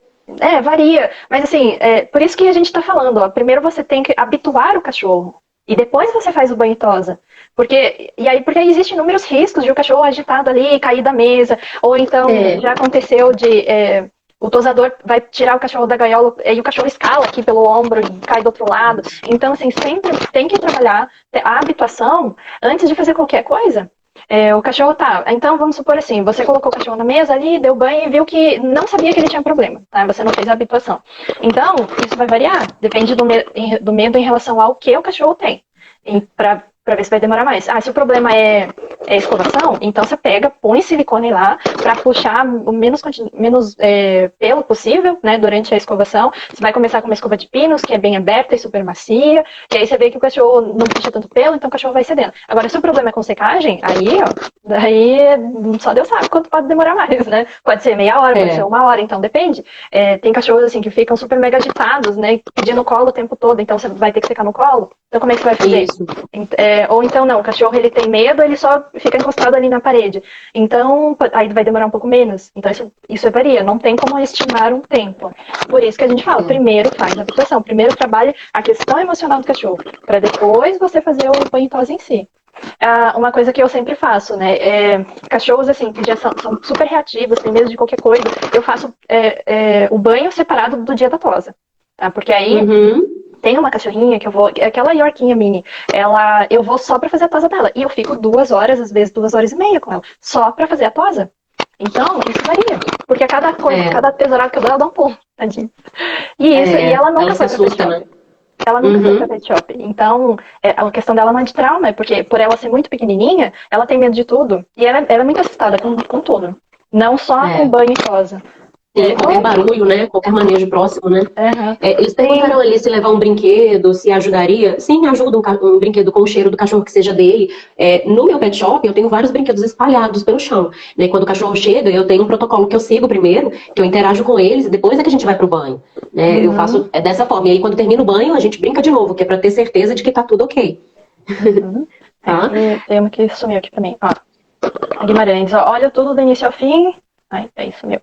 Varia. Mas assim, por isso que a gente tá falando, ó, primeiro você tem que habituar o cachorro. E depois você faz o banho e tosa. Porque existem inúmeros riscos de o cachorro agitado ali, cair da mesa. Ou então, já aconteceu de o tosador vai tirar o cachorro da gaiola e o cachorro escala aqui pelo ombro e cai do outro lado. Então, assim, sempre tem que trabalhar a habituação antes de fazer qualquer coisa. O cachorro então vamos supor assim, você colocou o cachorro na mesa ali, deu banho e viu que não sabia que ele tinha problema, tá? Você não fez a habituação. Então, isso vai variar, depende do medo em relação ao que o cachorro tem. Pra ver se vai demorar mais. Se o problema é escovação, então você põe silicone lá pra puxar o menos pelo possível, né, durante a escovação. Você vai começar com uma escova de pinos, que é bem aberta e super macia, e aí você vê que o cachorro não puxa tanto pelo, então o cachorro vai cedendo. Agora, se o problema é com secagem, daí só Deus sabe quanto pode demorar mais, né? Pode ser meia hora, pode ser 1 hora, então depende. Tem cachorros assim que ficam super mega agitados, né, pedindo colo o tempo todo, então você vai ter que secar no colo. Então como é que você vai fazer? Isso. Ou então não, o cachorro ele tem medo, ele só fica encostado ali na parede. Então, aí vai demorar um pouco menos. Então isso varia, não tem como estimar um tempo. Por isso que a gente fala, primeiro faz a habituação, primeiro trabalha a questão emocional do cachorro, para depois você fazer o banho e tosa em si. Uma coisa que eu sempre faço, né? Cachorros assim, que já são super reativos, tem medo de qualquer coisa, eu faço o banho separado do dia da tosa. Tá? Porque aí tem uma cachorrinha que eu vou, aquela Yorkinha mini, eu vou só pra fazer a tosa dela. E eu fico 2 horas, às vezes 2 horas e meia com ela, só pra fazer a tosa. Então, isso varia. Porque a cada coisa, cada tesourado que eu dou, ela dá um pulo, tadinha. E ela nunca foi pra pet shop. Né? Ela nunca foi pra pet shop. Então, a questão dela não é de trauma, é porque por ela ser muito pequenininha, ela tem medo de tudo. E ela é muito assustada com tudo. Não só com banho e tosa. Qualquer barulho, né? Qualquer manejo próximo, né? Eles perguntaram ali se levar um brinquedo, se ajudaria. Sim, ajuda um brinquedo com o cheiro do cachorro que seja dele. No meu pet shop, eu tenho vários brinquedos espalhados pelo chão. Né? Quando o cachorro chega, eu tenho um protocolo que eu sigo primeiro, que eu interajo com eles, e depois é que a gente vai pro banho. Né? Eu faço dessa forma. E aí, quando termina o banho, a gente brinca de novo, que é pra ter certeza de que tá tudo ok. Tá? Tem uma que sumiu aqui também. Guimarães, olha tudo do início ao fim. Isso sumiu.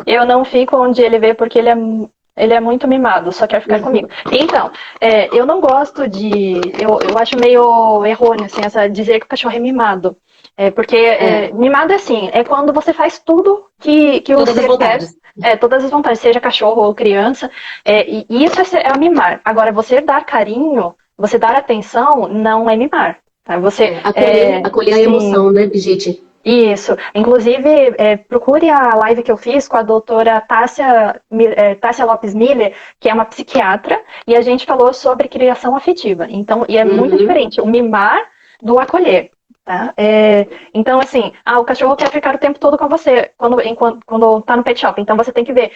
Eu não fico onde ele vê porque ele é muito mimado, só quer ficar comigo. Então, eu não gosto de... Eu acho meio errôneo, assim, dizer que o cachorro é mimado. Porque mimado é assim, é quando você faz tudo que o ser quer. Todas as vontades, seja cachorro ou criança. E isso é mimar. Agora, você dar carinho, você dar atenção, não é mimar. Tá? Você, acolher a emoção, né, Brigitte? Isso. Inclusive, procure a live que eu fiz com a doutora Tássia Lopes Miller, que é uma psiquiatra, e a gente falou sobre criação afetiva. Então, e é muito diferente o mimar do acolher. Tá? Então, assim, o cachorro quer ficar o tempo todo com você quando tá no pet shop. Então, você tem que ver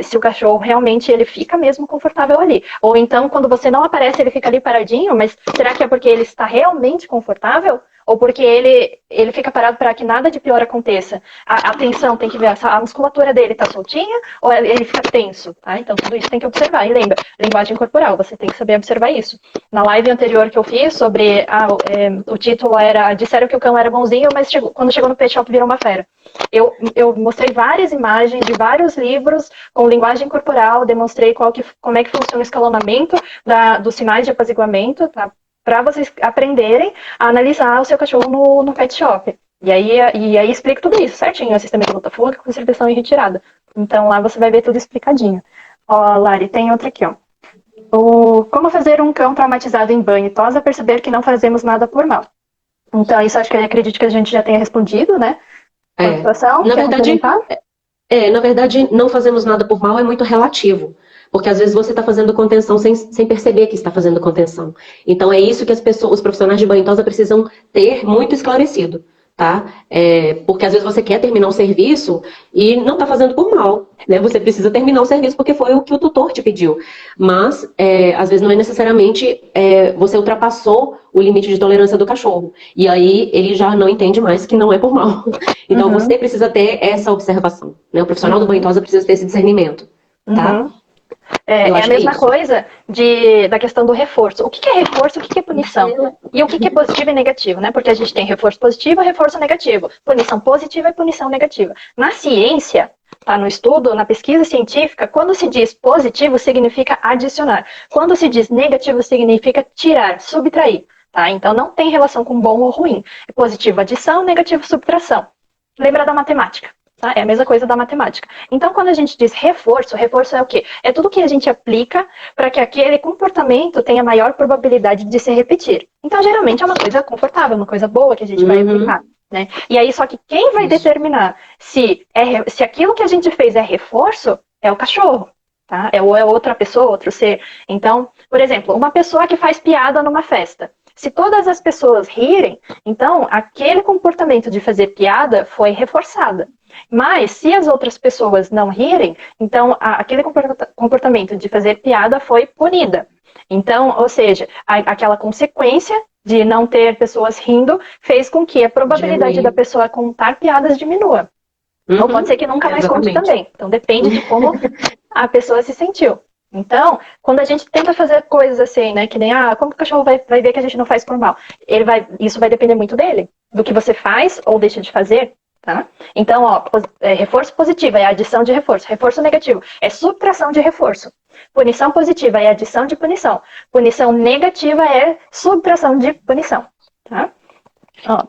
se o cachorro realmente ele fica mesmo confortável ali. Ou então, quando você não aparece, ele fica ali paradinho, mas será que é porque ele está realmente confortável? Ou porque ele fica parado para que nada de pior aconteça? A tensão, tem que ver, a musculatura dele tá soltinha ou ele fica tenso? Tá? Então, tudo isso tem que observar. E lembra, linguagem corporal, você tem que saber observar isso. Na live anterior que eu fiz sobre, o título era Disseram que o cão era bonzinho, mas quando chegou no pet shop virou uma fera. Eu mostrei várias imagens de vários livros com linguagem corporal, demonstrei como é que funciona o escalonamento dos sinais de apaziguamento, tá? Para vocês aprenderem a analisar o seu cachorro no pet shop. E aí explico tudo isso certinho, o sistema de luta fuga, conservação e retirada. Então lá você vai ver tudo explicadinho. Lari, tem outra aqui, como fazer um cão traumatizado em banho e tosa perceber que não fazemos nada por mal. Então isso acredito que a gente já tenha respondido, né? Situação, na verdade, não fazemos nada por mal é muito relativo. Porque às vezes você está fazendo contenção sem perceber que está fazendo contenção. Então é isso que os profissionais de banho e tosa precisam ter muito esclarecido, tá? Porque às vezes você quer terminar um serviço e não está fazendo por mal, né? Você precisa terminar o serviço porque foi o que o tutor te pediu. Mas às vezes não é necessariamente você ultrapassou o limite de tolerância do cachorro. E aí ele já não entende mais que não é por mal. Então você precisa ter essa observação, né? O profissional do banho e tosa precisa ter esse discernimento, tá? É a mesma coisa da questão do reforço. O que é reforço, o que é punição? E o que é positivo e negativo, né? Porque a gente tem reforço positivo e reforço negativo. Punição positiva e punição negativa. Na ciência, tá no estudo, na pesquisa científica, quando se diz positivo, significa adicionar. Quando se diz negativo, significa tirar, subtrair. Tá? Então, não tem relação com bom ou ruim. É positivo adição, negativo subtração. Lembra da matemática. Tá? É a mesma coisa da matemática. Então, quando a gente diz reforço, reforço é o quê? É tudo que a gente aplica para que aquele comportamento tenha maior probabilidade de se repetir. Então, geralmente é uma coisa confortável, uma coisa boa que a gente vai aplicar. Né? E aí, só que quem vai determinar se aquilo que a gente fez é reforço é o cachorro. Tá? É outra pessoa, outro ser. Então, por exemplo, uma pessoa que faz piada numa festa. Se todas as pessoas rirem, então aquele comportamento de fazer piada foi reforçado. Mas se as outras pessoas não rirem, então aquele comportamento de fazer piada foi punida. Então, ou seja, aquela consequência de não ter pessoas rindo fez com que a probabilidade da pessoa contar piadas diminua. Ou pode ser que nunca mais conte também. Então depende de como a pessoa se sentiu. Então, quando a gente tenta fazer coisas assim, né, que nem, como que o cachorro vai ver que a gente não faz por mal? Isso vai depender muito dele, do que você faz ou deixa de fazer, tá? Então, reforço positivo é adição de reforço. Reforço negativo é subtração de reforço. Punição positiva é adição de punição. Punição negativa é subtração de punição, tá?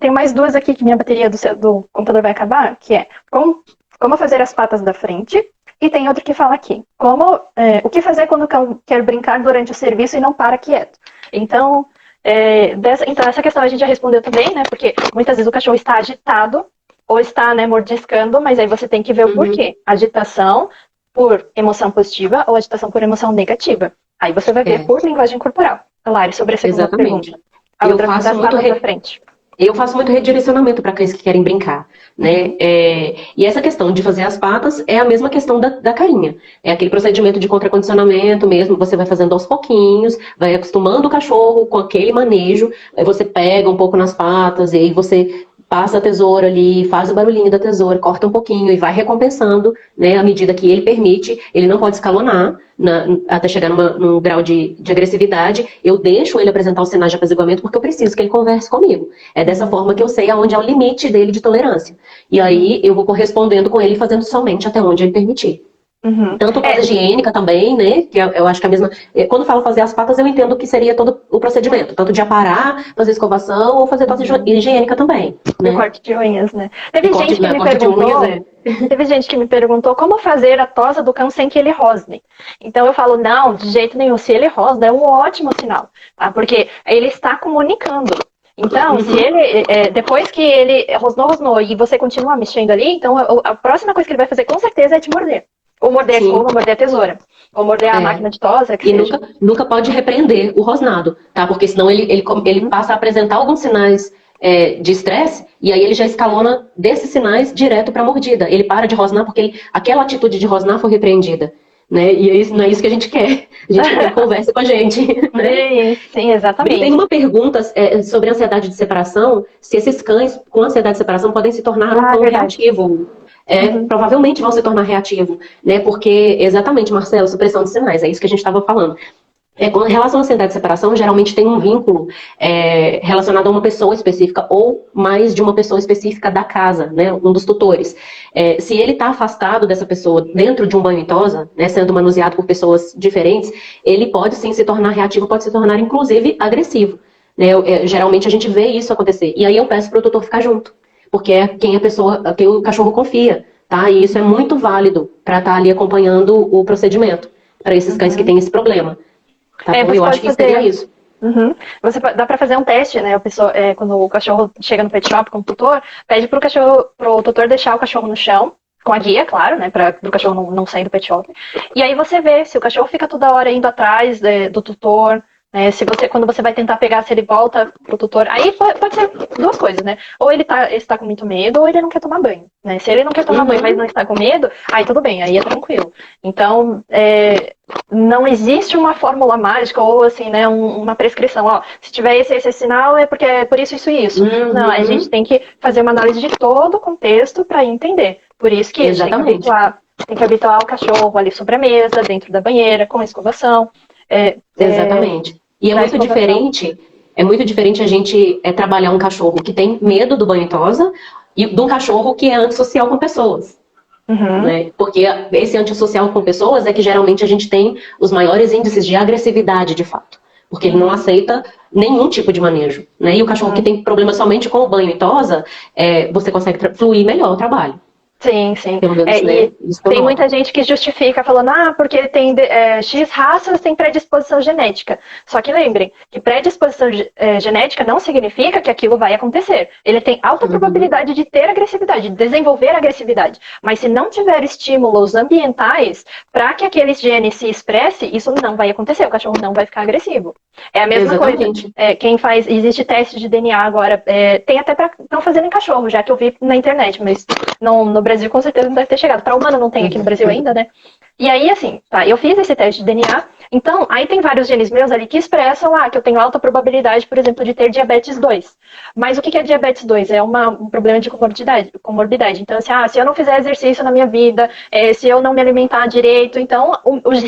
Tem mais duas aqui que minha bateria do computador vai acabar, que é como fazer as patas da frente. E tem outro que fala aqui, o que fazer quando o cão quer brincar durante o serviço e não para quieto. Então, essa questão a gente já respondeu também, né? Porque muitas vezes o cachorro está agitado ou está, né, mordiscando, mas aí você tem que ver o porquê. Agitação por emoção positiva ou agitação por emoção negativa. Aí você vai ver por linguagem corporal. Lari, sobre a segunda pergunta. A outra das patas da frente. Eu faço muito redirecionamento para cães que querem brincar, né? E essa questão de fazer as patas é a mesma questão da carinha. É aquele procedimento de contracondicionamento mesmo, você vai fazendo aos pouquinhos, vai acostumando o cachorro com aquele manejo, aí você pega um pouco nas patas, e aí você passa a tesoura ali, faz o barulhinho da tesoura, corta um pouquinho e vai recompensando, né, à medida que ele permite. Ele não pode escalonar até chegar num grau de agressividade. Eu deixo ele apresentar os sinais de apaziguamento porque eu preciso que ele converse comigo. É dessa forma que eu sei aonde é o limite dele de tolerância. E aí eu vou correspondendo com ele, fazendo somente até onde ele permitir. Tanto pós higiênica também, né? Que eu acho que a mesma. Quando falo fazer as patas, eu entendo que seria todo o procedimento, tanto de aparar, fazer escovação ou fazer tosse higiênica também. Né? O corte de unhas, né? Teve gente que me perguntou como fazer a tosa do cão sem que ele rosne. Então eu falo, não, de jeito nenhum. Se ele rosna, é um ótimo sinal, tá? Porque ele está comunicando. Então, se ele, depois que ele rosnou e você continua mexendo ali, então a próxima coisa que ele vai fazer com certeza é te morder. Ou morder a tesoura. Ou morder a máquina de tosa. E nunca pode repreender o rosnado, tá? Porque senão ele passa a apresentar alguns sinais de estresse, e aí ele já escalona desses sinais direto para a mordida. Ele para de rosnar porque aquela atitude de rosnar foi repreendida. Né? E não é isso que a gente quer. A gente quer que converse com a gente. Né? Sim, exatamente. Tem uma pergunta sobre ansiedade de separação, se esses cães com ansiedade de separação podem se tornar um cão reativo. Provavelmente vão se tornar reativo, né? Porque, exatamente, Marcelo, supressão de sinais, é isso que a gente estava falando. Com relação à ansiedade de separação, geralmente tem um vínculo relacionado a uma pessoa específica ou mais de uma pessoa específica da casa, né? Um dos tutores. Se ele está afastado dessa pessoa dentro de um banho em tosa, né, sendo manuseado por pessoas diferentes, ele pode sim se tornar reativo, pode se tornar inclusive agressivo. Né? Geralmente a gente vê isso acontecer. E aí eu peço para o tutor ficar junto. Porque é quem o cachorro confia, tá? E isso é muito válido para estar ali acompanhando o procedimento para esses cães que têm esse problema. Tá bom? Eu acho que seria isso. Dá para fazer um teste, né? Quando o cachorro chega no pet shop com o tutor, pede pro tutor deixar o cachorro no chão, com a guia, claro, né? Para o cachorro não sair do pet shop. E aí você vê se o cachorro fica toda hora indo atrás do tutor. Quando você vai tentar pegar, se ele volta pro tutor, aí pode ser duas coisas, né? Ou ele está com muito medo, ou ele não quer tomar banho, né? Se ele não quer tomar banho, mas não está com medo, aí tudo bem, aí é tranquilo. Então, não existe uma fórmula mágica ou assim, né, uma prescrição. Se tiver esse sinal, é porque é por isso e isso. Não, a gente tem que fazer uma análise de todo o contexto para entender. Por isso que tem que habituar o cachorro ali sobre a mesa, dentro da banheira, com escovação. Exatamente. E é muito diferente a gente trabalhar um cachorro que tem medo do banho em tosa e de um cachorro que é antissocial com pessoas. Uhum. Né? Porque esse antissocial com pessoas é que geralmente a gente tem os maiores índices de agressividade, de fato. Porque ele não aceita nenhum tipo de manejo. Né? E o cachorro que tem problema somente com o banho e tosa, você consegue fluir melhor o trabalho. Sim, sim. Pelo menos, né? E Isso que eu tem noto. muita gente que justifica falando, porque ele tem X raças, tem predisposição genética. Só que lembrem que predisposição genética não significa que aquilo vai acontecer. Ele tem alta probabilidade de ter agressividade, de desenvolver agressividade. Mas se não tiver estímulos ambientais para que aquele gene se expresse, isso não vai acontecer. O cachorro não vai ficar agressivo. É a mesma Exatamente. coisa. Quem faz, existe teste de DNA agora, tem até para não fazer em cachorro, já que eu vi na internet, mas no Brasil com certeza não deve ter chegado. Para humano não tem aqui no Brasil ainda, né? E aí, assim, tá, eu fiz esse teste de DNA, então, aí tem vários genes meus ali que expressam que eu tenho alta probabilidade, por exemplo, de ter diabetes 2. Mas o que é diabetes 2? É um problema de comorbidade. Então, assim, se eu não fizer exercício na minha vida, se eu não me alimentar direito, então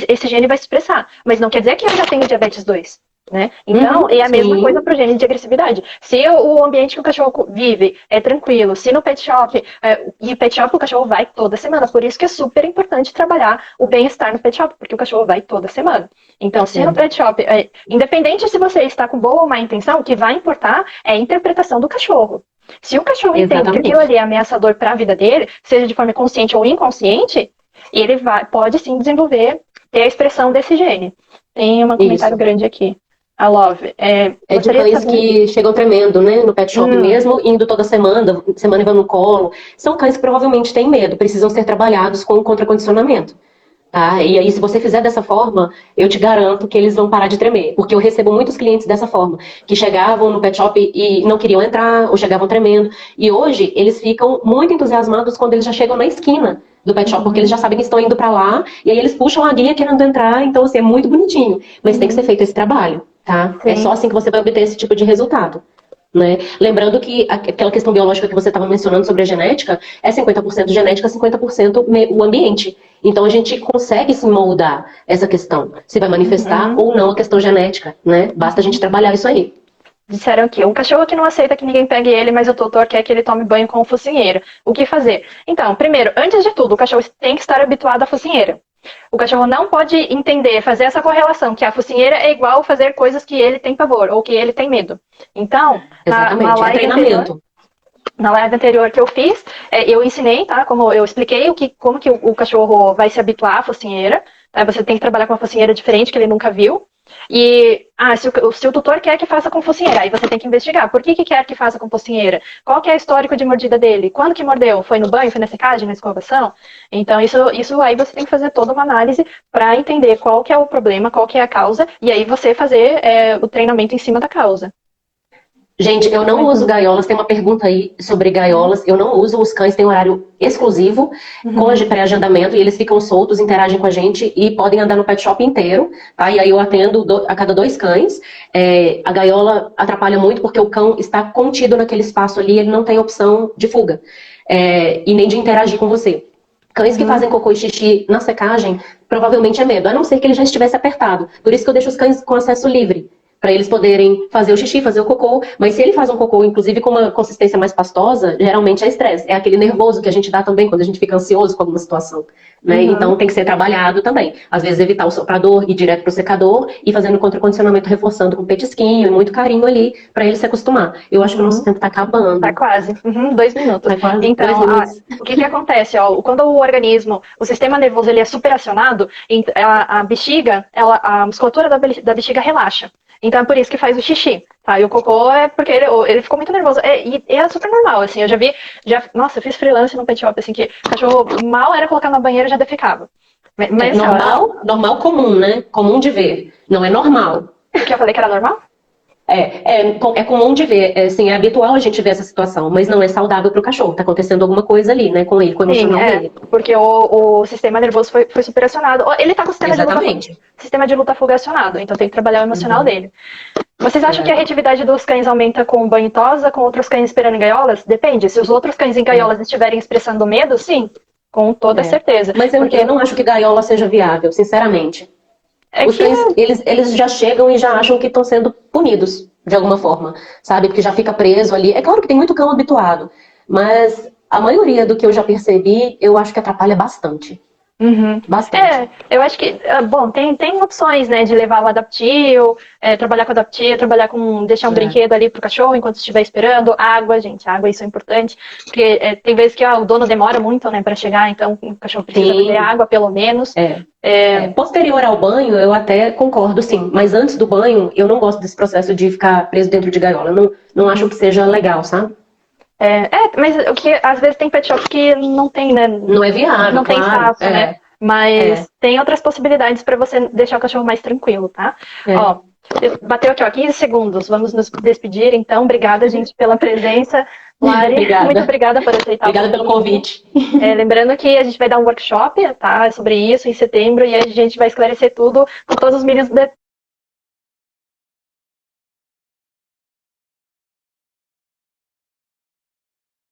esse gene vai se expressar. Mas não quer dizer que eu já tenho diabetes 2. Né? Então, é a mesma coisa para o gene de agressividade. Se o ambiente que o cachorro vive é tranquilo, se no pet shop, e pet shop o cachorro vai toda semana, por isso que é super importante trabalhar o bem-estar no pet shop, porque o cachorro vai toda semana. Então, se no pet shop, independente se você está com boa ou má intenção, o que vai importar é a interpretação do cachorro. Se o cachorro entende que aquilo ali é ameaçador para a vida dele, seja de forma consciente ou inconsciente, ele pode sim ter a expressão desse gene. Tem um comentário grande aqui. A Love. É de cães que chegam tremendo, né? No pet shop mesmo, indo toda semana e vão no colo. São cães que provavelmente têm medo, precisam ser trabalhados com contracondicionamento. Tá? E aí, se você fizer dessa forma, eu te garanto que eles vão parar de tremer. Porque eu recebo muitos clientes dessa forma, que chegavam no pet shop e não queriam entrar, ou chegavam tremendo. E hoje, eles ficam muito entusiasmados quando eles já chegam na esquina do pet shop, porque eles já sabem que estão indo pra lá, e aí eles puxam a guia querendo entrar, então assim, é muito bonitinho. Mas tem que ser feito esse trabalho, tá? É só assim que você vai obter esse tipo de resultado. Né? Lembrando que aquela questão biológica que você estava mencionando sobre a genética é 50% genética, 50% o ambiente. Então a gente consegue se moldar essa questão, se vai manifestar ou não a questão genética, né? Basta a gente trabalhar isso aí. Disseram aqui, um cachorro que não aceita que ninguém pegue ele, mas o tutor quer que ele tome banho com focinheira. O que fazer? Então, primeiro, antes de tudo, o cachorro tem que estar habituado à focinheira. O cachorro não pode entender, fazer essa correlação, que a focinheira é igual fazer coisas que ele tem pavor ou que ele tem medo. Então, na live anterior que eu fiz, eu ensinei, tá? Como eu expliquei como que o cachorro vai se habituar à focinheira. Tá? Você tem que trabalhar com uma focinheira diferente que ele nunca viu. E se o tutor quer que faça com focinheira, aí você tem que investigar. Por que quer que faça com focinheira? Qual que é o histórico de mordida dele? Quando que mordeu? Foi no banho? Foi na secagem? Na escovação? Então, isso aí você tem que fazer toda uma análise para entender qual que é o problema, qual que é a causa, e aí você fazer o treinamento em cima da causa. Gente, eu não uso gaiolas, tem uma pergunta aí sobre gaiolas, eu não uso, os cães têm horário exclusivo, com pré-agendamento, e eles ficam soltos, interagem com a gente e podem andar no pet shop inteiro, tá? E aí eu atendo a cada 2 cães. A gaiola atrapalha muito porque o cão está contido naquele espaço ali, ele não tem opção de fuga, e nem de interagir com você. Cães que fazem cocô e xixi na secagem, provavelmente é medo, a não ser que ele já estivesse apertado. Por isso que eu deixo os cães com acesso livre, para eles poderem fazer o xixi, fazer o cocô. Mas se ele faz um cocô, inclusive com uma consistência mais pastosa, geralmente é estresse. É aquele nervoso que a gente dá também quando a gente fica ansioso com alguma situação. Né? Então tem que ser trabalhado também. Às vezes evitar o soprador, ir direto pro secador e fazendo contracondicionamento, reforçando com petisquinho e muito carinho ali, para ele se acostumar. Eu acho que o nosso tempo tá acabando. Tá quase. 2 minutos. Tá quase. Então, 2 minutos. O que acontece? Quando o organismo, o sistema nervoso, ele é superacionado, a bexiga, a musculatura da bexiga relaxa. Então é por isso que faz o xixi, tá? E o cocô é porque ele ficou muito nervoso. E é super normal, assim. Eu nossa, eu fiz freelance no pet shop, assim, que o cachorro mal era colocar na banheira e já defecava. Mas, normal comum, né? Comum de ver. Não é normal. O que eu falei que era normal? É comum de ver, assim, é habitual a gente ver essa situação, mas não é saudável para o cachorro. Tá acontecendo alguma coisa ali, né, com ele, com o emocional dele. Porque o sistema nervoso foi superacionado. Ele tá com o sistema de luta-fuga acionado, então tem que trabalhar o emocional dele. Vocês acham que a reatividade dos cães aumenta com banho e tosa, com outros cães esperando em gaiolas? Depende. Se os outros cães em gaiolas estiverem expressando medo, sim, com toda certeza. Mas eu não acho que gaiola seja viável, sinceramente. Os cães, eles já chegam e já acham que estão sendo punidos, de alguma forma, sabe? Porque já fica preso ali. É claro que tem muito cão habituado, mas A maioria do que eu já percebi, eu acho que atrapalha bastante. Uhum. Bastante. Eu acho que, bom, tem opções, né, de levar o adaptil, trabalhar com adaptil, deixar um brinquedo ali pro cachorro enquanto estiver esperando, água, gente, água, isso é importante, porque tem vezes que o dono demora muito, né, para chegar, então o cachorro precisa beber água, pelo menos. Posterior ao banho, eu até concordo, sim, mas antes do banho, eu não gosto desse processo de ficar preso dentro de gaiola, não acho que seja legal, sabe? Mas o que às vezes tem pet shop que não tem, né? Não é viável, não tem claro. espaço, né? Mas tem outras possibilidades para você deixar o cachorro mais tranquilo, tá? Ó, bateu aqui, ó, 15 segundos. Vamos nos despedir, então. Obrigada, gente, pela presença. Lari, Obrigada. muito obrigada por aceitar Obrigada pelo convite. Lembrando que a gente vai dar um workshop, tá? Sobre isso em setembro e a gente vai esclarecer tudo com todos os mínimos